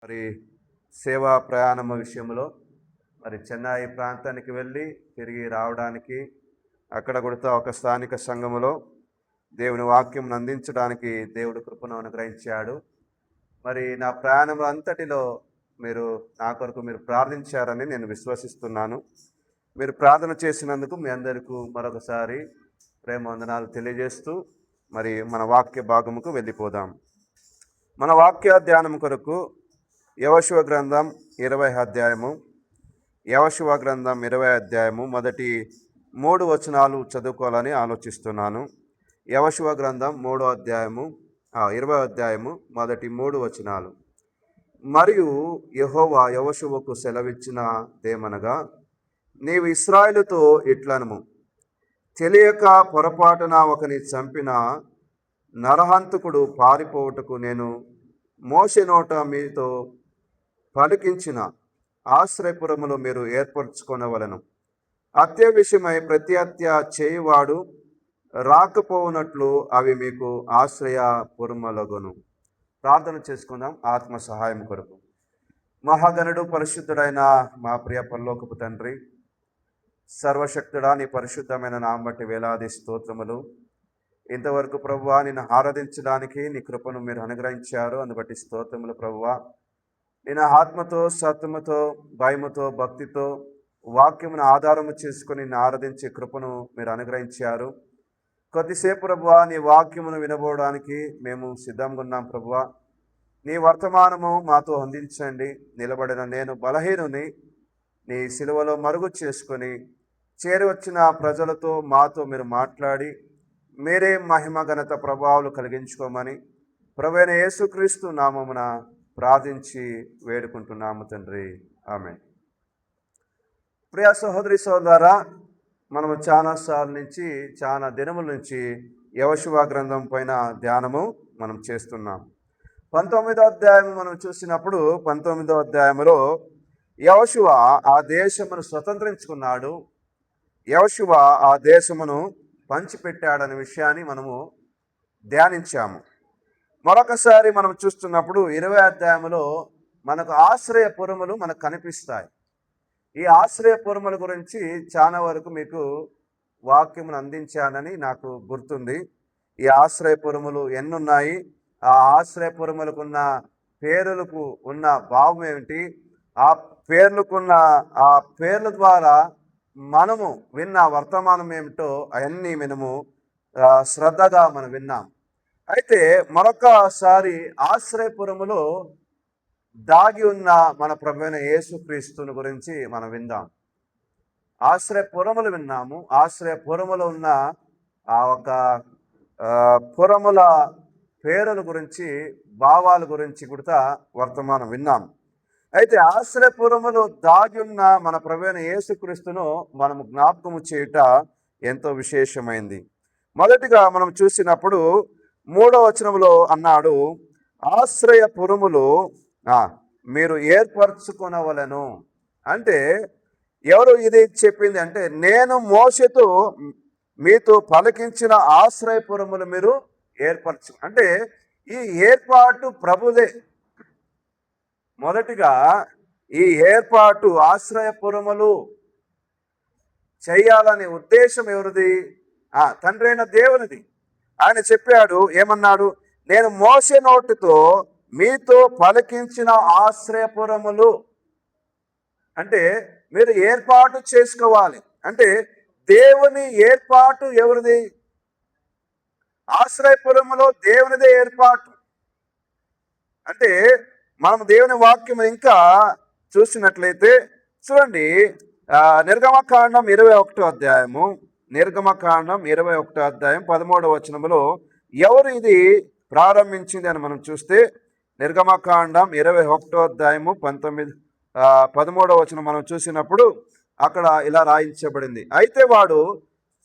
మరి సేవా ప్రయాణం విషయంలో మరి చెన్నై ప్రాంతానికి వెళ్ళి తిరిగి రావడానికి అక్కడ కూడా ఒక స్థానిక సంఘములో దేవుని వాక్యం అందించడానికి దేవుడు కృపను అనుగ్రహించాడు. మరి నా ప్రయాణం అంతటిలో మీరు నా కొరకు మీరు ప్రార్థించారని నేను విశ్వసిస్తున్నాను. మీరు ప్రార్థన చేసినందుకు మీ అందరికీ మరొకసారి ప్రేమ వందనాలు తెలియజేస్తూ మరి మన వాక్య భాగముకు వెళ్ళిపోదాం. మన వాక్య ధ్యానం కొరకు యెహోషువ గ్రంథం 20వ అధ్యాయము, యెహోషువ గ్రంథం 20వ అధ్యాయము మొదటి 3 వచనాలు చదువుకోవాలని ఆలోచిస్తున్నాను. యెహోషువ గ్రంథం 3వ అధ్యాయము 20వ అధ్యాయము మొదటి 3 వచనాలు. మరియు యెహోవా యెహోషువకు సెలవిచ్చినదేమనగా, నీవు ఇశ్రాయేలుతో ఇట్లనుము, తెలియక పొరపాటున ఒకని చంపిన నరహంతకుడు పారిపోవుటకు నేను మోషే నోట మీతో పలికించిన ఆశ్రయపురములు మీరు ఏర్పరచుకొనవలెను. హత్య విషయమై ప్రతిహత్య చేయువాడు రాకపోవునట్లు అవి మీకు ఆశ్రయపురములగును. ప్రార్థన చేసుకుందాం ఆత్మ సహాయం కొరకు. మహాగణుడు పరిశుద్ధుడైన మా ప్రియ పరలోకపు తండ్రి, సర్వశక్తుడా, నీ పరిశుద్ధమైన నామం బట్టి వేలాది స్తోత్రములు. ఇంతవరకు ప్రభువా నిన్ను ఆరాధించడానికి నీ కృపను మీరు అనుగ్రహించారు, అందుబట్టి స్తోత్రములు ప్రభువా. నేను ఆత్మతో, సత్యముతో, భయముతో, భక్తితో వాక్యమును ఆధారము చేసుకుని నిన్ను ఆరాధించే కృపను మీరు అనుగ్రహించారు. కొద్దిసేపు ప్రభువా నీ వాక్యమును వినబోవడానికి మేము సిద్ధంగా ఉన్నాం ప్రభువా. నీ వర్తమానము మాతో అందించండి. నిలబడిన నేను బలహీనుని నీ సిలువలో మరుగు చేసుకొని చేరి వచ్చిన ప్రజలతో మాతో మీరు మాట్లాడి మీరే మహిమ ఘనత ప్రభావాలు కలిగించుకోమని ప్రభువైన యేసుక్రీస్తు నామమున ప్రార్థించి వేడుకుంటున్నాము తండ్రి, ఆమేన్. ప్రియ సహోదరి సోదరా, మనము చాలా దినముల నుంచి యెహోషువ గ్రంథం పైన ధ్యానము మనం చేస్తున్నాం. 19వ అధ్యాయం మనం చూసినప్పుడు 19వ అధ్యాయంలో యెహోషువ ఆ దేశమును స్వతంత్రించుకున్నాడు. యెహోషువ ఆ దేశమును పంచిపెట్టాడనే విషయాన్ని మనము ధ్యానించాము. మరొకసారి మనం చూస్తున్నప్పుడు 20వ అధ్యాయంలో మనకు ఆశ్రయపురములు మనకు కనిపిస్తాయి. ఈ ఆశ్రయపురముల గురించి చాలా వరకు మీకు వాక్యమును అందించానని నాకు గుర్తుంది. ఈ ఆశ్రయపురములు ఎన్నున్నాయి, ఆ ఆశ్రయపురములకు ఉన్న పేర్లకు ఉన్న భావం ఏమిటి, ఆ పేర్ల ద్వారా మనము విన్న వర్తమానం ఏమిటో అవన్నీ మనము శ్రద్ధగా మనం విన్నాం. అయితే మరొకసారి ఆశ్రయపురములో దాగి ఉన్న మన ప్రభువైన యేసుక్రీస్తుని గురించి మనం విందాం. ఆశ్రయపురములు విన్నాము. ఆశ్రయపురములో ఉన్న ఆ ఒక పురముల పేరుల గురించి, భావాల గురించి కూడా వర్తమానం విన్నాం. అయితే ఆశ్రయపురములో దాగి ఉన్న మన ప్రభువైన యేసుక్రీస్తును మనము జ్ఞాపకము చేయుట ఎంతో విశేషమైంది. మొదటిగా మనం చూసినప్పుడు 3వ వచనంలో అన్నాడు, ఆశ్రయపురములు మీరు ఏర్పరచుకొనవలెను. అంటే ఎవరు ఇది చెప్పింది అంటే, నేను మోషేతో మీతో పలికించిన ఆశ్రయపురములు మీరు ఏర్పరచు. అంటే ఈ ఏర్పాటు ప్రభుదే. మొదటిగా ఈ ఏర్పాటు ఆశ్రయపురములు చేయాలనే ఉద్దేశం ఎవరిది? తండ్రి అయిన దేవునిది. ఆయన చెప్పాడు, ఏమన్నాడు? నేను మోషే నోటితో మీతో పలికించిన ఆశ్రయపురములు. అంటే మీరు ఏర్పాటు చేసుకోవాలి. అంటే దేవుని ఏర్పాటు ఎవరిది? ఆశ్రయపురములో దేవునిదే ఏర్పాటు. అంటే మనం దేవుని వాక్యం ఇంకా చూసినట్లయితే చూడండి, నిర్గమకాండం 21వ అధ్యాయము, నిర్గమకాండం 21వ అధ్యాయం 13వ వచనములో ఎవరు ఇది ప్రారంభించింది అని మనం చూస్తే, నిర్గమకాండం 21వ అధ్యాయము 13వ వచనం మనం చూసినప్పుడు అక్కడ ఇలా రాయించబడింది, అయితే వాడు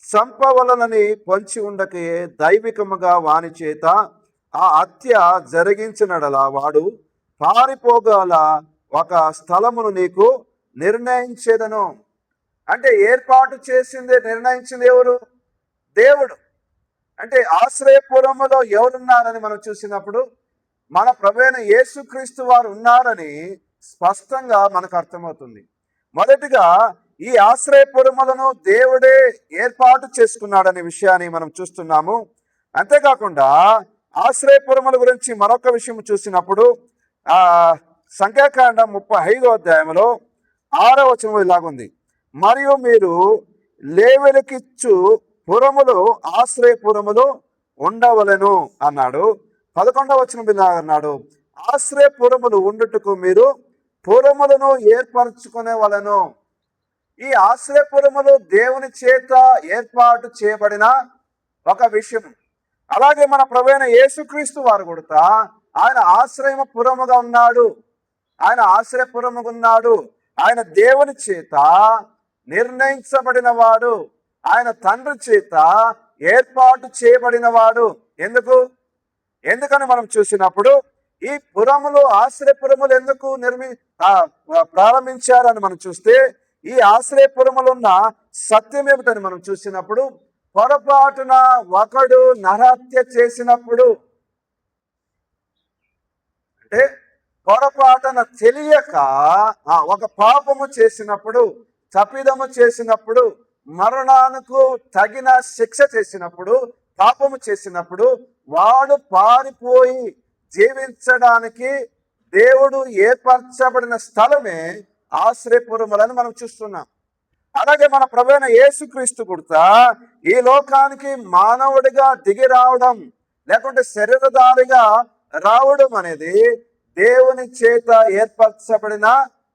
చంపవలనని పొంచి ఉండకే దైవికముగా వాని చేత ఆ హత్య జరిగించినడలా వాడు పారిపోగల ఒక స్థలమును నీకు నిర్ణయించేదను. అంటే ఏర్పాటు చేసింది, నిర్ణయించింది ఎవరు? దేవుడు. అంటే ఆశ్రయపురములో ఎవరున్నారని మనం చూసినప్పుడు మన ప్రభువైన యేసుక్రీస్తు వారు ఉన్నారని స్పష్టంగా మనకు అర్థమవుతుంది. మొదటిగా ఈ ఆశ్రయపురములను దేవుడే ఏర్పాటు చేసుకున్నాడనే విషయాన్ని మనం చూస్తున్నాము. అంతేకాకుండా ఆశ్రయపురముల గురించి మరొక విషయం చూసినప్పుడు ఆ సంఖ్యాకాండం 35వ అధ్యాయంలో 6వ వచనం ఇలాగుంది, మరియు మీరు లేవెలకిచ్చు పురములు ఆశ్రయపురములు ఉండవలెను అన్నాడు. 11వ వచనం ఇలా అన్నాడు, ఆశ్రయపురములు ఉండుటకు మీరు పురములను ఏర్పరచుకునే వలెను. ఈ ఆశ్రయపురములు దేవుని చేత ఏర్పాటు చేయబడిన ఒక విషయం. అలాగే మన ప్రభువైన యేసుక్రీస్తు వారు కూడా ఆయన ఆశ్రయపురముగా ఉన్నాడు. ఆయన ఆశ్రయపురముగా ఉన్నాడు. ఆయన దేవుని చేత నిర్ణయించబడిన వాడు. ఆయన తండ్రి చేత ఏర్పాటు చేయబడిన వాడు. ఎందుకని మనం చూసినప్పుడు ఈ పురములు ఆశ్రయపురములు ఎందుకు ప్రారంభించారని మనం చూస్తే, ఈ ఆశ్రయపురములున్న సత్యం ఏమిటని మనం చూసినప్పుడు, పొరపాటున ఒకడు నరహత్య చేసినప్పుడు, అంటే పొరపాటున తెలియక ఒక పాపము చేసినప్పుడు, తప్పిదము చేసినప్పుడు, మరణానికి తగిన శిక్ష చేసినప్పుడు, పాపము చేసినప్పుడు వాడు పారిపోయి జీవించడానికి దేవుడు ఏర్పరచబడిన స్థలమే ఆశ్రయపురములని మనం చూస్తున్నాం. అలాగే మన ప్రభువైన యేసుక్రీస్తు కూడా ఈ లోకానికి మానవుడిగా దిగి రావడం, లేకుంటే శరీరధారిగా రావడం అనేది దేవుని చేత ఏర్పరచబడిన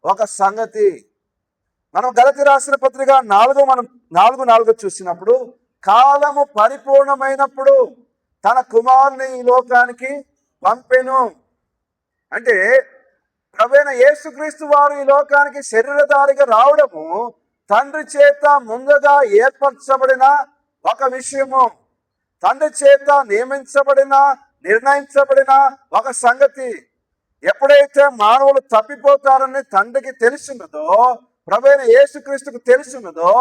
ఒక సంగతి. మనం గలతీ రాసిన పత్రిక 4:4 చూసినప్పుడు, కాలము పరిపూర్ణమైనప్పుడు తన కుమారుని ఈ లోకానికి పంపెను. అంటే ప్రభువైన యేసుక్రీస్తు వారు ఈ లోకానికి శరీరధారిగా రావడము తండ్రి చేత ముందుగా ఏర్పరచబడిన ఒక విషయము. తండ్రి చేత నిర్ణయించబడిన ఒక సంగతి. ఎప్పుడైతే మానవులు తప్పిపోతారని తండ్రికి తెలిసినదో, ప్రభువైన యేసుక్రీస్తుకు తెలిసినదో,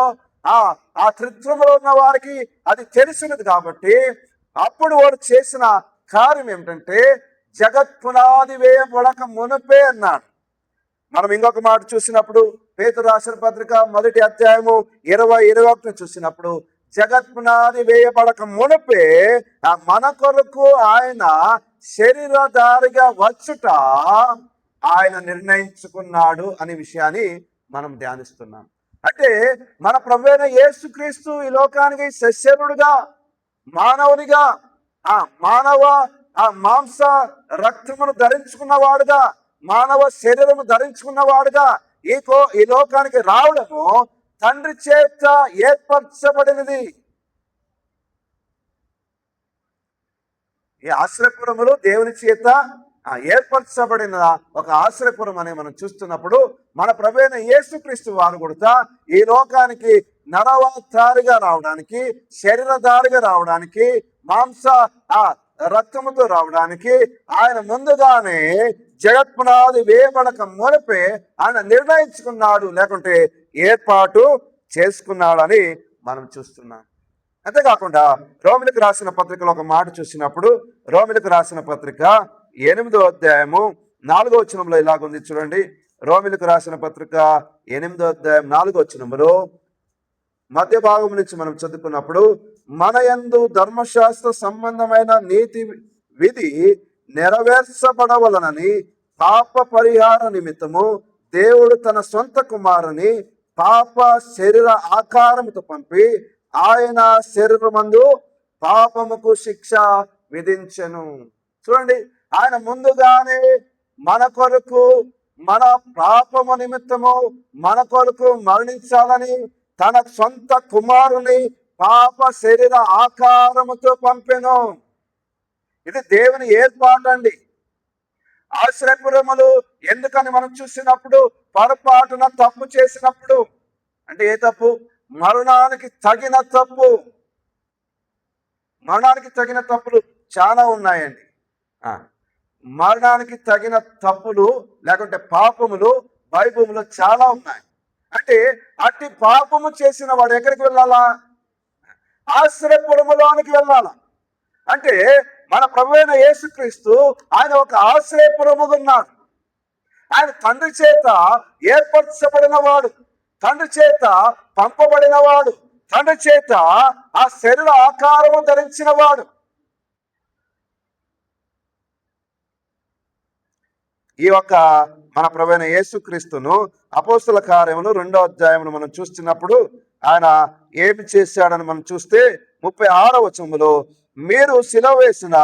ఆ త్రిత్వములో ఉన్న వారికి అది తెలిసినది. కాబట్టి అప్పుడు వాడు చేసిన కార్యం ఏమిటంటే, జగత్ పునాది వేయబడక మునుపే అన్నాడు. మనం ఇంకొక మాట చూసినప్పుడు పేతురు రాసిన పత్రిక 1వ అధ్యాయము 20-21 చూసినప్పుడు, జగత్ పునాది వేయబడక మునుపే మన కొరకు ఆయన శరీరధారిగా వచ్చుట ఆయన నిర్ణయించుకున్నాడు అనే విషయాన్ని మనం ధ్యానిస్తున్నాం. అంటే మన ప్రభువైన యేసుక్రీస్తు ఈ లోకానికి శరీరుడుగా, మానవునిగా, మాంస రక్తమును ధరించుకున్నవాడుగా, మానవ శరీరము ధరించుకున్నవాడుగా ఈ లోకానికి రావడము తండ్రి చేత ఏర్పరచబడినది. ఈ ఆశ్రయపురములు దేవుని చేత ఏర్పరచబడిన ఒక ఆశ్రయపురం అని మనం చూస్తున్నప్పుడు, మన ప్రభువైన యేసుక్రీస్తు వారు కూడా ఈ లోకానికి నరవతారిగా రావడానికి, శరీరధారిగా రావడానికి, మాంస రక్తముతో రావడానికి ఆయన ముందుగానే జగత్పునాది వేయబడక మునిపే ఆయన నిర్ణయించుకున్నాడు, లేకుంటే ఏర్పాటు చేసుకున్నాడని మనం చూస్తున్నాం. అంతేకాకుండా రోమిలకు రాసిన పత్రికలో ఒక మాట చూసినప్పుడు, రోమిలకు రాసిన పత్రిక 8వ అధ్యాయము 4వ వచనంలో ఇలాగుంది చూడండి. రోమిలకు రాసిన పత్రిక 8వ అధ్యాయం 4వ వచనంలో మధ్య భాగం నుంచి మనం చదువుకున్నప్పుడు, మన యందు ధర్మశాస్త్ర సంబంధమైన నీతి విధి నెరవేర్చబడవలనని పాప పరిహార నిమిత్తము దేవుడు తన సొంత కుమారుని పాప శరీర ఆకారముతో పంపి ఆయన శరీరమందు పాపముకు శిక్ష విధించెను. చూడండి, ఆయన ముందుగానే మన కొరకు, మన పాపము నిమిత్తము మన కొరకు మరణించాలని తన సొంత కుమారుని పాప శరీర ఆకారముతో పంపెను. ఇది దేవుని ఏర్పాటండి. ఆశ్రయపురములు ఎందుకని మనం చూసినప్పుడు, పొరపాటున తప్పు చేసినప్పుడు, అంటే ఏ తప్పు? మరణానికి తగిన తప్పు. మరణానికి తగిన తప్పులు చాలా ఉన్నాయండి. మరణానికి తగిన తప్పులు లేకుంటే పాపములు బైబిల్లో చాలా ఉన్నాయి. అంటే అట్టి పాపము చేసిన వాడు ఎక్కడికి వెళ్ళాలా? ఆశ్రయపురములోనికి వెళ్ళాలా. అంటే మన ప్రభువైన యేసుక్రీస్తు ఆయన ఒక ఆశ్రయపురముగా ఉన్నాడు. ఆయన తండ్రి చేత ఏర్పరచబడిన వాడు, తండ్రి చేత పంపబడిన వాడు, తండ్రి చేత ఆ శరీర ఆకారము ధరించిన వాడు. ఈ యొక్క మన ప్రభువైన యేసుక్రీస్తును అపోస్తల కార్యములు 2వ అధ్యాయమును మనం చూస్తున్నప్పుడు ఆయన ఏమి చేశాడని మనం చూస్తే 36వ వచనములో, మీరు సిలువ వేసిన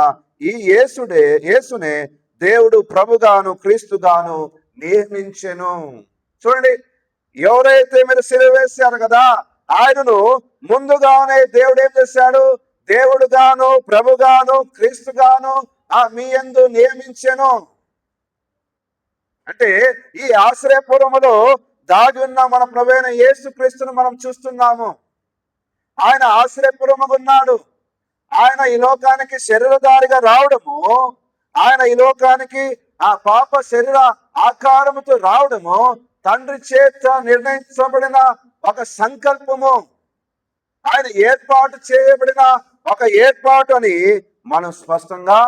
ఈ యేసునే దేవుడు ప్రభుగాను క్రీస్తుగాను నియమించెను. చూడండి, ఎవరైతే మీరు సిలువ వేశారు కదా, ఆయనను ముందుగానే దేవుడు ఏం చేశాడు? దేవుడుగాను ప్రభుగాను క్రీస్తుగాను మీ యందు నియమించెను. అంటే ఈ ఆశ్రయపురములో దాగి ఉన్న మన ప్రభువైన యేసుక్రీస్తును మనం చూస్తున్నాము. ఆయన ఆశ్రయపురముగా ఉన్నాడు. ఆయన ఈ లోకానికి శరీరధారిగా రావడము, ఆయన ఈ లోకానికి ఆ పాప శరీర ఆకారముతో రావడము తండ్రి చేత నిర్ణయించబడిన ఒక సంకల్పము, ఆయన ఏర్పాటు చేయబడిన ఒక ఏర్పాటు అని మనం స్పష్టంగా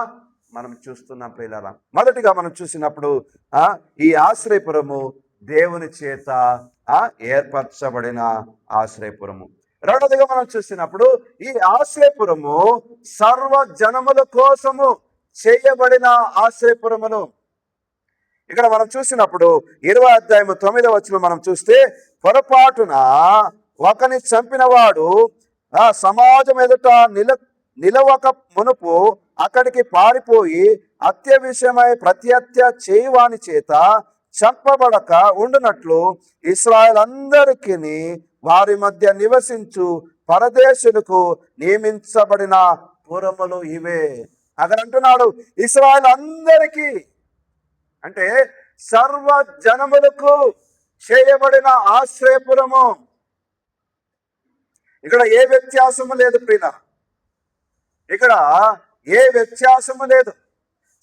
మనం చూస్తున్నాం ప్రియులారా. మొదటిగా మనం చూసినప్పుడు ఈ ఆశ్రయపురము దేవుని చేత ఏర్పరచబడిన ఆశ్రయపురము. రెండవదిగా మనం చూసినప్పుడు ఈ ఆశ్రయపురము సర్వ జనముల కోసము చేయబడిన ఆశ్రయపురమును. ఇక్కడ మనం చూసినప్పుడు 20వ అధ్యాయము 9వ వచనం మనం చూస్తే, పొరపాటున ఒకని చంపిన వాడు సమాజం ఎదుట నిలవక మునుపు అక్కడికి పారిపోయి హత్య విషయమై ప్రత్యహత్య చేయువాని చేత చంపబడక ఉండునట్లు ఇశ్రాయేలు అందరికీ వారి మధ్య నివసించు పరదేశులకు నియమించబడిన పురములు ఇవే. అక్కడ అంటున్నాడు ఇశ్రాయేలు అందరికీ, అంటే సర్వ జనములకు చేయబడిన ఆశ్రయపురము. ఇక్కడ ఏ వ్యత్యాసము లేదు ప్రియుల, ఇక్కడ ఏ వ్యత్యాసము లేదు.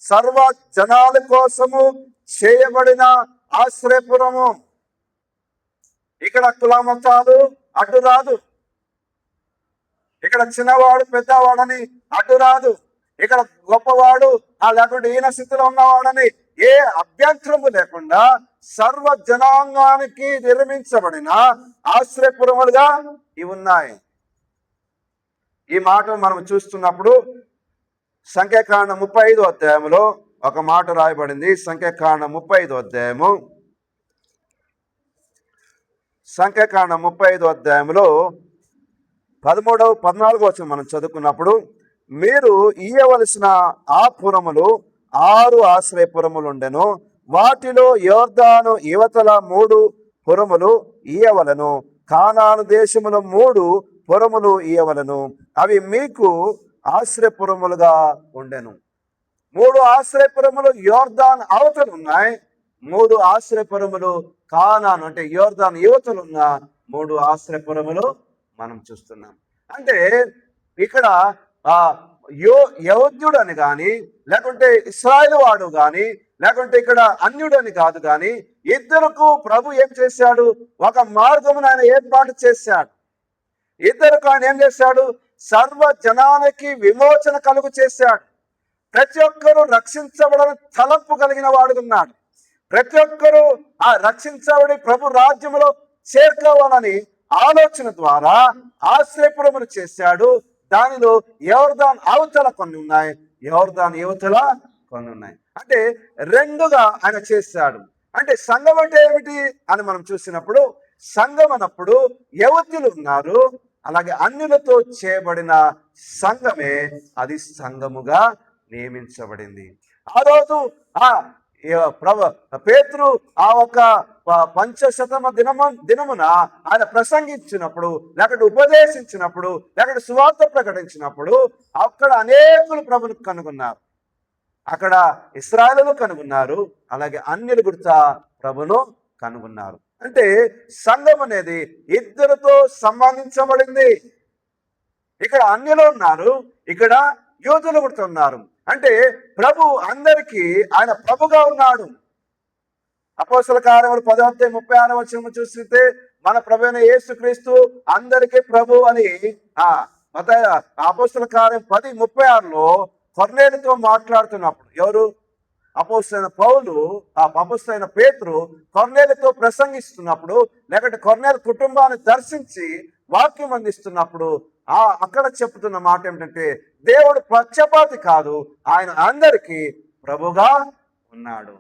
సర్వ జనాల కోసము చేయబడిన ఆశ్రయపురము. ఇక్కడ కులమతాలు అడ్డు రాదు, ఇక్కడ చిన్నవాడు పెద్దవాడని అడ్డు రాదు, ఇక్కడ గొప్పవాడు లేకుంటే ఈయన స్థితిలో ఉన్నవాడని ఏ అభ్యంతరము లేకుండా సర్వ జనాంగానికి నిర్మించబడిన ఆశ్రయపురములుగా ఇవి ఉన్నాయి. ఈ మాట మనం చూస్తున్నప్పుడు సంఖ్యాకాండం 35వ అధ్యాయంలో ఒక మాట రాయబడింది. సంఖ్యాకాండం 35వ అధ్యాయము, సంఖ్యాకాండం 35వ అధ్యాయంలో 13వ 14వ వచనం మనం చదువుకున్నప్పుడు, మీరు ఇయ్యవలసిన ఆ పురములు 6 ఆశ్రయపురములు ఉండెను. వాటిలో యోర్దాను యువతల 3 పురములు ఇయ్యవలను, కానాను దేశములో 3 పురములు ఇయ్యవలను. అవి మీకు ఆశ్రయపురములుగా ఉండెను. 3 ఆశ్రయపురములు యోర్దాను అవతలు ఉన్నాయి, 3 ఆశ్రయపురములు కానాను అంటే యోర్దాను యువతలు ఉన్న 3 ఆశ్రయపురములు మనం చూస్తున్నాం. అంటే ఇక్కడ యెహూద్యుడు అని కానీ, లేకుంటే ఇశ్రాయేలు వాడు కానీ, లేకుంటే ఇక్కడ అన్యుడు అని కాదు కానీ, ఇద్దరుకు ప్రభు ఏం చేశాడు? ఒక మార్గమును ఆయన ఏర్పాటు చేశాడు. ఇద్దరుకు ఆయన ఏం చేశాడు? సర్వ జనానికి విమోచన కలుగు చేశాడు. ప్రతి ఒక్కరూ రక్షించబడని తలంపు కలిగిన వాడు ఉన్నాడు. ప్రతి ఒక్కరూ రక్షించబడి ప్రభు రాజ్యంలో చేరుకోవాలని ఆలోచన ద్వారా ఆశ్రయపురములు చేశాడు. దానిలో యోర్దాను అవతల కొన్ని ఉన్నాయి, యోర్దాను యువతల కొన్ని ఉన్నాయి. అంటే రెండుగా ఆయన చేశాడు. అంటే సంఘం అంటే ఏమిటి అని మనం చూసినప్పుడు, సంఘం అన్నప్పుడు యువతులు ఉన్నారు, అలాగే అన్యులతో చేయబడిన సంఘమే అది సంఘముగా నియమించబడింది. ఆ రోజు పేతురు ఆ ఒక పంచశతమ దినమున ఆయన ప్రసంగించినప్పుడు, లేకపోతే ఉపదేశించినప్పుడు, లేకపోతే సువార్త ప్రకటించినప్పుడు అక్కడ అనేకులు ప్రభును కనుగొన్నారు. అక్కడ ఇశ్రాయేలును కనుగొన్నారు, అలాగే అన్యులు కూడా ప్రభును కనుగొన్నారు. అంటే సంఘం అనేది ఇద్దరితో సంబంధించబడింది. ఇక్కడ అన్యులు ఉన్నారు, ఇక్కడ యూదులు కూడా ఉన్నారు. అంటే ప్రభు అందరికీ ఆయన ప్రభుగా ఉన్నాడు. అపోస్తల కార్యములు 10:36 వచనం చూస్తే మన ప్రభు అయిన యేసుక్రీస్తు అందరికీ ప్రభు అని అపోస్తల కార్యం 10:36లో కొర్నేలుతో మాట్లాడుతున్నప్పుడు, ఎవరు? అపోస్తలైన పౌలు, అపోస్తలైన పేతురు కొర్నేలుతో ప్రసంగిస్తున్నప్పుడు, లేకపోతే కొర్నేలు కుటుంబాన్ని దర్శించి వాక్యం అందిస్తున్నప్పుడు అక్కడ చెప్తున్న మాట ఏమిటంటే, దేవుడు పక్షపాతి కాదు, ఆయన అందరికీ ప్రభుగా ఉన్నాడు.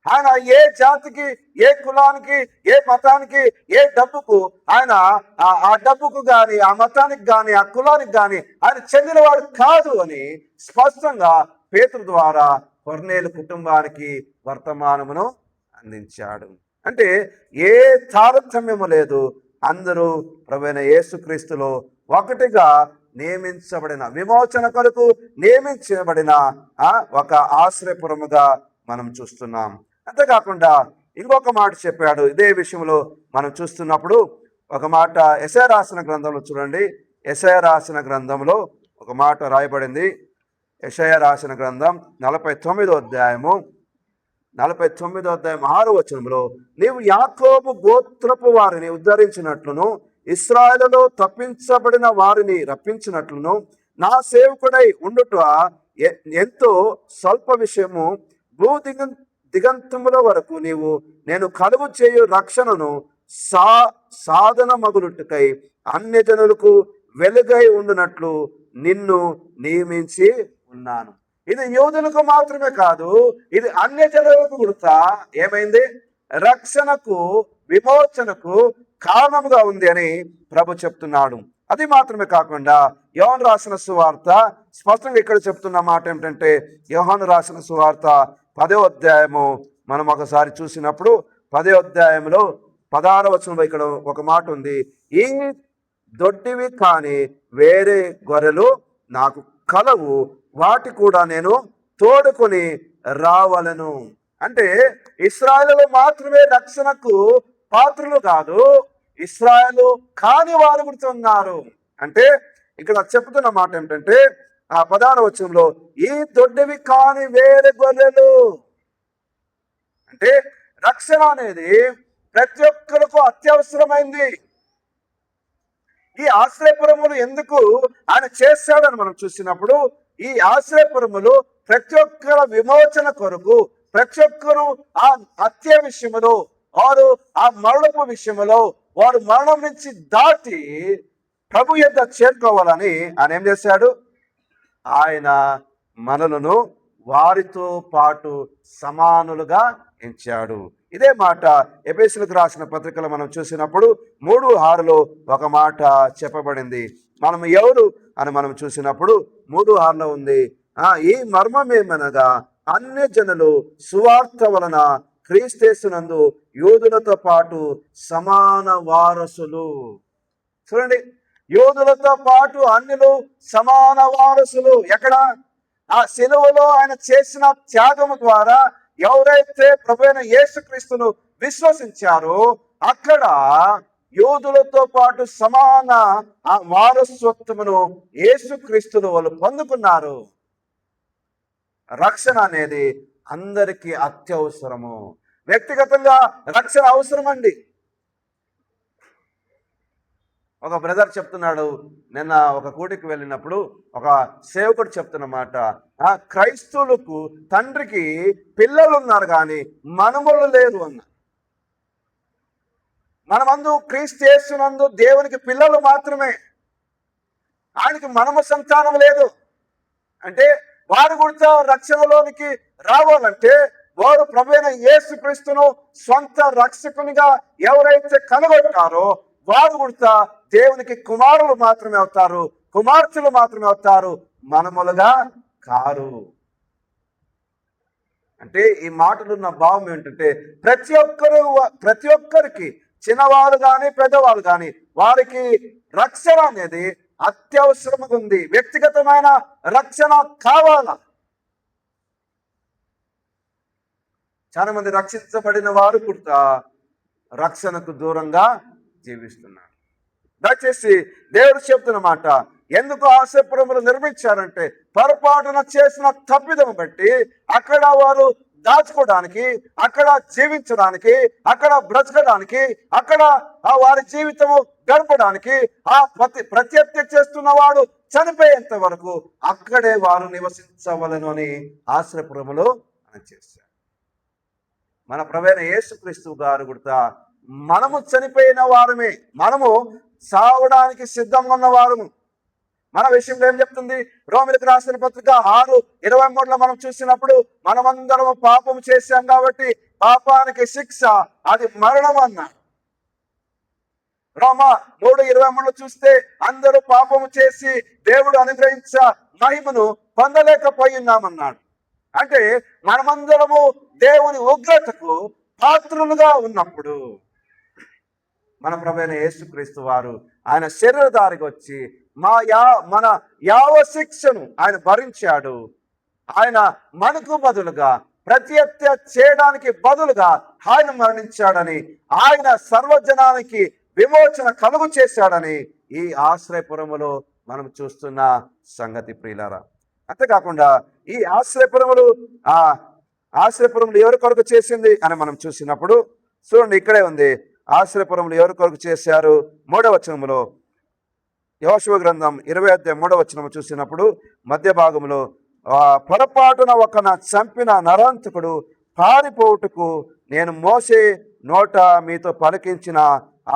ఆయన ఏ జాతికి, ఏ కులానికి, ఏ మతానికి, ఏ డబ్బుకు ఆయన ఆ డబ్బుకు కానీ, ఆ మతానికి కానీ, ఆ కులానికి కానీ ఆయన చెందినవాడు కాదు అని స్పష్టంగా పేతురు ద్వారా కొర్నేలు కుటుంబానికి వర్తమానమును అందించాడు. అంటే ఏ తారతమ్యము లేదు, అందరూ ప్రభువైన యేసుక్రీస్తులో ఒకటిగా నియమించబడిన, విమోచన కొరకు నియమించబడిన ఒక ఆశ్రయపురముగా మనం చూస్తున్నాం. అంతేకాకుండా ఇంకొక మాట చెప్పాడు ఇదే విషయంలో మనం చూస్తున్నప్పుడు. ఒక మాట యెషయా రాసిన గ్రంథంలో చూడండి. యెషయా రాసిన గ్రంథంలో ఒక మాట రాయబడింది. యెషయా రాసిన గ్రంథం 49వ అధ్యాయము 6వ వచనంలో, నీవు యాకోబు గోత్రపు వారిని ఉద్ధరించినట్లును, ఇశ్రాయేలులో తప్పించబడిన వారిని రప్పించినట్లును, నా సేవకుడై ఉండుట ఎంతో స్వల్ప విషయము, దిగంతముల వరకు నేను కలుగు చేయు రక్షణను సాధన మగులుటకై అన్యజనులకు వెలుగై ఉండునట్లు నిన్ను నియమించి ఉన్నాను. ఇది యూదులకు మాత్రమే కాదు, ఇది అన్యజనులకు కూడా ఏమైంది? రక్షణకు, విమోచనకు కారణముగా ఉంది అని ప్రభు చెప్తున్నాడు. అది మాత్రమే కాకుండా యోహాను రాసిన సువార్త స్పష్టంగా ఇక్కడ చెప్తున్న మాట ఏమిటంటే, యోహాను రాసిన సువార్త 10వ అధ్యాయము మనం ఒకసారి చూసినప్పుడు 10వ అధ్యాయంలో 16వ వచనంలో ఇక్కడ ఒక మాట ఉంది. ఈ దొడ్డివి కాని వేరే గొర్రెలు నాకు కలవు, వాటి కూడా నేను తోడుకొని రావలను. అంటే ఇశ్రాయేలు మాత్రమే రక్షణకు పాత్రలు కాదు, ఇశ్రాయేలు కాని వారు కూడా ఉన్నారు. అంటే ఇక్కడ చెప్తున్న మాట ఏమిటంటే, ఆ 16వ వచనంలో ఈ దొడ్డివి కాని వేరే గొర్రెలు, అంటే రక్షణ అనేది ప్రతి ఒక్కరికి అత్యవసరమైంది. ఈ ఆశ్రయపురములు ఎందుకు ఆయన చేశాడని మనం చూసినప్పుడు, ఈ ఆశ్రయపురములు ప్రతి ఒక్కర విమోచన కొరకు, ప్రతి ఒక్కరు ఆ హత్య విషయములో, వారు ఆ మరణపు విషయములో, వారు మరణం నుంచి దాటి ప్రభు యొద్ద చేరుకోవాలని ఆయన ఏం చేశాడు? ఆయన మనలను వారితో పాటు సమానులుగా ఎంచాడు. ఇదే మాట ఎఫెసీయులకు రాసిన పత్రికలో మనం చూసినప్పుడు 3:6లో ఒక మాట చెప్పబడింది. మనం ఎవరు అని మనం చూసినప్పుడు 3:6లో ఉంది, ఈ మర్మమేమనగా అన్యజనులు సువార్త వలన క్రీస్తేసునందు యూదులతో పాటు సమాన వారసులు. చూడండి, యూదులతో పాటు అన్యులు సమాన వారసులు. ఎక్కడ? ఆ శిలువలో ఆయన చేసిన త్యాగము ద్వారా ఎవరైతే ప్రభువైన యేసుక్రీస్తును విశ్వసించారో అక్కడ యూదులతో పాటు సమాన ఆ వారసత్వమును యేసుక్రీస్తును వాళ్ళు పొందుకున్నారు. రక్షణ అనేది అందరికీ అత్యవసరము. వ్యక్తిగతంగా రక్షణ అవసరమండి. ఒక బ్రదర్ చెప్తున్నాడు, నిన్న ఒక కూడికి వెళ్ళినప్పుడు ఒక సేవకుడు చెప్తున్న మాట, క్రైస్తవులకు తండ్రికి పిల్లలు ఉన్నారు కానీ మనుమలు లేరు అన్న. మనమందు క్రీస్తు యేసునందు దేవునికి పిల్లలు మాత్రమే, ఆయనకి మనమ సంతానం లేదు. అంటే వారు కూడా రక్షణలోనికి రావాలంటే వారు ప్రభువైన యేసుక్రీస్తును స్వంత రక్షకునిగా ఎవరైతే కనుగొంటారో వారు కూడా దేవునికి కుమారులు మాత్రమే అవుతారు, కుమార్తెలు మాత్రమే అవుతారు, మనములుగా కారు. అంటే ఈ మాటలున్న భావం ఏంటంటే ప్రతి ఒక్కరికి చిన్నవారు కానీ పెద్దవాళ్ళు కానీ వారికి రక్షణ అనేది అత్యవసరంగా ఉంది. వ్యక్తిగతమైన రక్షణ కావాలా? చాలా మంది రక్షించబడిన వారు కూడా రక్షణకు దూరంగా జీవిస్తున్నారు. దయచేసి దేవుడు చెప్తున్న మాట, ఎందుకు ఆశ్రయపురములు నిర్మించారంటే పొరపాటున చేసిన తప్పిదము బట్టి అక్కడ వారు దాచుకోవడానికి, అక్కడ జీవించడానికి, అక్కడ బ్రతకడానికి, అక్కడ వారి జీవితము గడపడానికి, ఆ ప్రత్యర్థి చేస్తున్న వాడు చనిపోయేంత వరకు అక్కడే వారు నివసించవలను అని ఆశ్రయపురములో ఆయన చేశారు. మన ప్రభువైన యేసుక్రీస్తు గారు కూడా మనము చనిపోయిన వారమే, మనము సావడానికి సిద్ధంగా ఉన్న వారము. మన విషయంలో ఏం చెప్తుంది? రోమిలకు రాసిన పత్రిక 6:23 మనం చూసినప్పుడు మనమందరం పాపం చేశాం కాబట్టి పాపానికి శిక్ష అది మరణం అన్నాడు. రోమా 3:23 చూస్తే అందరూ పాపము చేసి దేవుడు అనుగ్రహించ మహిమను పొందలేకపోయి ఉన్నామన్నాడు. అంటే మనమందరము దేవుని ఉగ్రతకు పాత్రులుగా ఉన్నప్పుడు మన ప్రభువైన యేసుక్రీస్తు వారు ఆయన శరీరధారికి వచ్చి మన యావ శిక్షను ఆయన భరించాడు. ఆయన మనకు బదులుగా ప్రత్యక్ష చేయడానికి బదులుగా ఆయన మరణించాడని, ఆయన సర్వజనానికి విమోచన కలుగు చేశాడని ఈ ఆశ్రయపురములో మనం చూస్తున్న సంగతి ప్రియులారా. అంతేకాకుండా ఈ ఆశ్రయపురములు ఎవరి కొరకు చేసింది అని మనం చూసినప్పుడు చూడండి, ఇక్కడే ఉంది. ఆశ్రయపురములు ఎవరి కొరకు చేశారు? 3వ వచనములో, యెహోషువ గ్రంథం 20:3 చూసినప్పుడు మధ్య భాగంలో, పొరపాటున ఒకన చంపిన నరాంతకుడు పారిపోవుటకు నేను మోసే నోట మీతో పలికించిన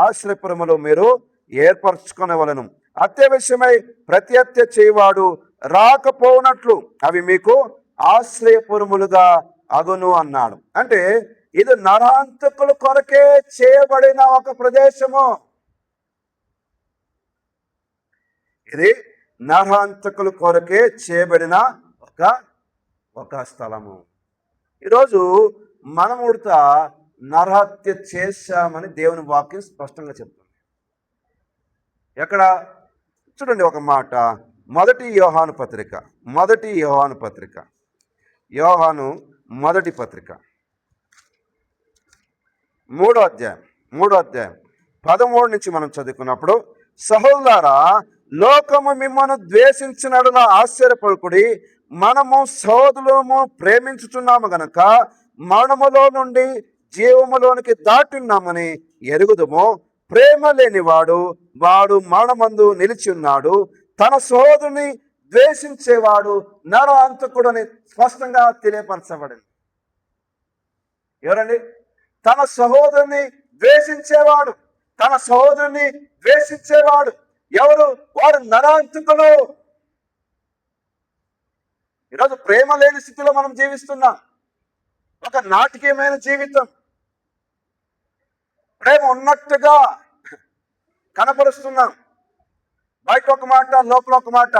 ఆశ్రయపురములు మీరు ఏర్పరచుకునేవలను. హత్య విషయమై ప్రత్యత్య చేయవాడు రాకపోనట్లు అవి మీకు ఆశ్రయపురములుగా అగును అన్నాడు. అంటే ఇది నరాంతకుల కొరకే చేయబడిన ఒక ప్రదేశము. ఇది నరహంతకుల కొరకే చేయబడిన ఒక స్థలము. ఈరోజు మనం ఉడతా నరహత్య చేశామని దేవుని వాక్యం స్పష్టంగా చెప్తుంది. ఎక్కడ చూడండి ఒక మాట, మొదటి యోహాను పత్రిక, యోహాను మొదటి పత్రిక 3వ అధ్యాయం 13 నుంచి మనం చదువుకున్నప్పుడు, సహోదరా లోకము మిమ్మల్ని ద్వేషించినడులా ఆశ్చర్యపడుకుడి, మనము సహోదరులము ప్రేమించుచున్నాము గనక మరణములో నుండి జీవములోనికి దాటున్నామని ఎరుగుదుము. ప్రేమ లేనివాడు వాడు మరణమందు నిలిచి ఉన్నాడు. తన సహోదరుని ద్వేషించేవాడు నరహంతకుడని స్పష్టంగా తెలియపరచబడింది. ఎవరండి? తన సహోదరుని ద్వేషించేవాడు, ఎవరు? వాడు నరహంతకులు. ఈరోజు ప్రేమ లేని స్థితిలో మనం జీవిస్తున్నాం. ఒక నాటకీయమైన జీవితం. ప్రేమ ఉన్నట్టుగా కనపరుస్తున్నాం, బయట ఒక మాట, లోపల ఒక మాట.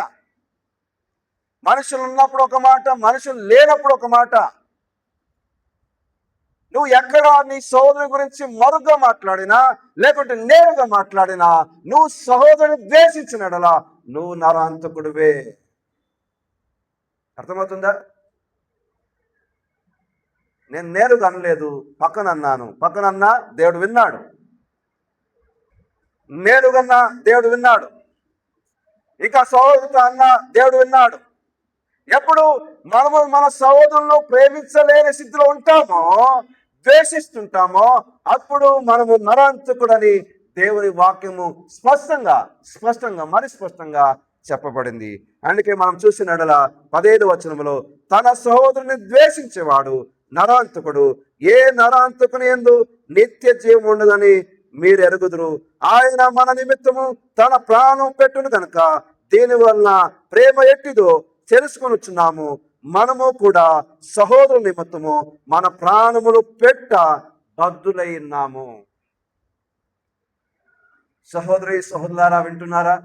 మనుషులు ఉన్నప్పుడు ఒక మాట, మనుషులు లేనప్పుడు ఒక మాట. నువ్వు ఎక్కడ నీ సహోదరుని గురించి మరుగ్గా మాట్లాడినా, లేకుంటే నేరుగా మాట్లాడినా, నువ్వు సహోదరుని ద్వేషించినడలా నువ్వు నరహంతకుడివే. అర్థమవుతుందా? నేను నేరుగా అనలేదు, పక్కనన్నా దేవుడు విన్నాడు, నేరుగన్నా దేవుడు విన్నాడు, ఇక సహోదరుతో అన్నా దేవుడు విన్నాడు. ఎప్పుడు మనము మన సహోదరులను ప్రేమించలేని స్థితిలో ఉంటామో, ద్వేషిస్తుంటామో, అప్పుడు మనము నరహంతకుడని దేవుని వాక్యము స్పష్టంగా చెప్పబడింది. అందుకే మనం చూసినడల 15వ వచనములో, తన సహోదరుని ద్వేషించేవాడు నరహంతకుడు. ఏ నరహంతకుని యందు నిత్య జీవం ఉండదని మీరు ఎరుగుదురు. ఆయన మన నిమిత్తము తన ప్రాణం పెట్టును కనుక దీనివల్ల ప్రేమ ఎట్టిదో తెలుసుకొనుచున్నాము. మనము కూడా సహోదరుల నిమిత్తము మన ప్రాణములు పెట్ట బద్ధులై ఉన్నాము. సహోదరులారా వింటున్నారా?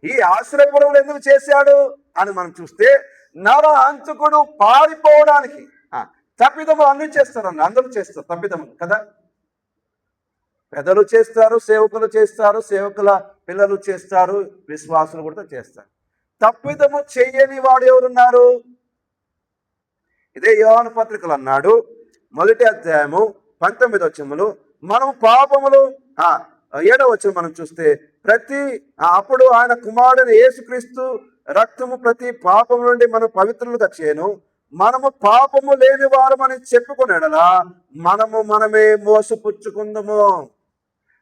ఈ ఆశ్రయపురములు ఎందుకు చేశాడు అని మనం చూస్తే, నరహంతకుడు పారిపోవడానికి. తప్పిదములు అన్ని చేస్తారన్న, అందరూ చేస్తారు తప్పిదములు కదా. పెద్దలు చేస్తారు, సేవకులు చేస్తారు, సేవకుల పిల్లలు చేస్తారు, విశ్వాసులు కూడా చేస్తారు. తప్పిదము చెయ్యని వాడు ఎవరున్నారు? ఇదే యోహాను పత్రికలు అన్నాడు, 1వ అధ్యాయము 19వ వచనములు, మనం పాపములు 7వ వచనం మనం చూస్తే, అప్పుడు ఆయన కుమారుడైన యేసుక్రీస్తు రక్తము ప్రతి పాపము నుండి మనం పవిత్రులుగా చేయను. మనము పాపము లేని వారమని చెప్పుకునేలా మనమే మోసపుచ్చుకుందాము.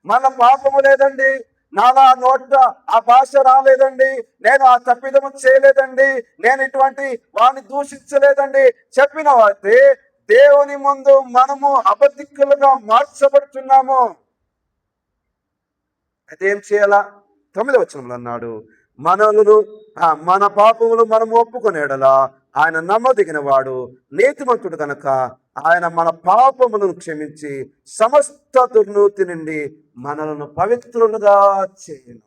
మన పాపము లేదండి, నాలా నోట ఆ భాష రాలేదండి, నేను ఆ తప్పిదము చేయలేదండి, నేను ఇటువంటి వాడిని దూషించలేదండి చెప్పిన వాటి దేవుని ముందు మనము అబద్ధికులుగా మార్చబడుతున్నాము. అయితే ఏం చేయాలా? 9వ వచనంలో అన్నాడు, మన పాపములు మనం ఒప్పుకొనేడలా ఆయన నమ్మదగిన వాడు నీతిమంతుడు కనుక ఆయన మన పాపములను క్షమించి సమస్త దుర్నీతి నుండి మనలను పవిత్రులుగా చేయను.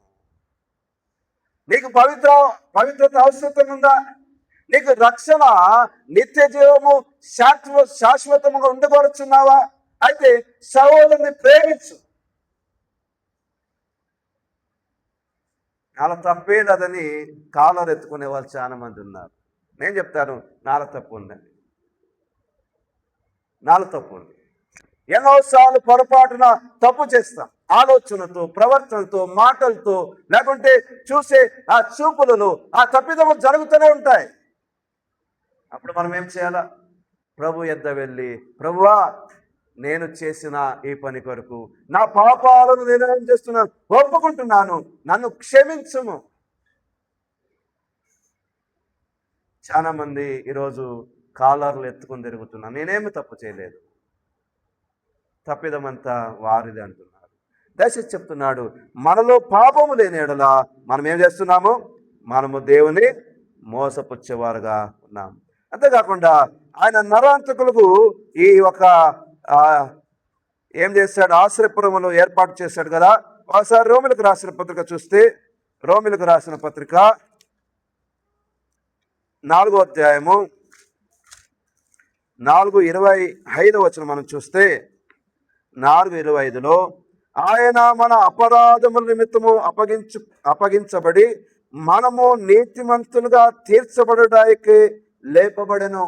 నీకు పవిత్రత అవసరం ఉందా? నీకు రక్షణ, నిత్య జీవము, శాశ్వతముగా ఉండగోరుచున్నావా? అయితే సహోదరుని ప్రేమించు. నాలో తప్పేదని కాలర్ ఎత్తుకునే వాళ్ళు చాలా మంది ఉన్నారు. నేను చెప్తాను, నాలో తప్పు ఉందండి, నాలో తప్పు ఉంది. ఎన్నోసార్లు పొరపాటున తప్పు చేస్తాం, ఆలోచనతో, ప్రవర్తనతో, మాటలతో, లేకుంటే చూసే ఆ చూపులలో ఆ తప్పిదములు జరుగుతూనే ఉంటాయి. అప్పుడు మనం ఏం చేయాలా? ప్రభు యొద్ద వెళ్ళి, ప్రభువా నేను చేసిన ఈ పని కొరకు నా పాపాలను నేను ఏం చేస్తున్నాను, ఒప్పుకుంటున్నాను, నన్ను క్షమించుము. చాలా మంది ఈరోజు కాలర్లు ఎత్తుకుని తిరుగుతున్నాను, నేనేమి తప్పు చేయలేదు, తప్పిదమంతా వారిది అంటున్నారు. దయచేసి చెప్తున్నాడు, మనలో పాపము లేని ఎడల మనం ఏం చేస్తున్నాము? మనము దేవుని మోసపుచ్చేవారుగా ఉన్నాము. అంతేకాకుండా ఆయన నరాంతకులకు ఈ ఒక ఏం చేశాడు? ఆశ్రయపురములో ఏర్పాటు చేశాడు కదా. ఒకసారి రోమిలకు రాసిన పత్రిక చూస్తే, రోమిలకు రాసిన పత్రిక 4వ అధ్యాయము 4:25 వచనం మనం చూస్తే, 4:25లో ఆయన మన అపరాధముల నిమిత్తము అప్పగించబడి మనము నీతిమంతులుగా తీర్చబడడానికి లేపబడెను.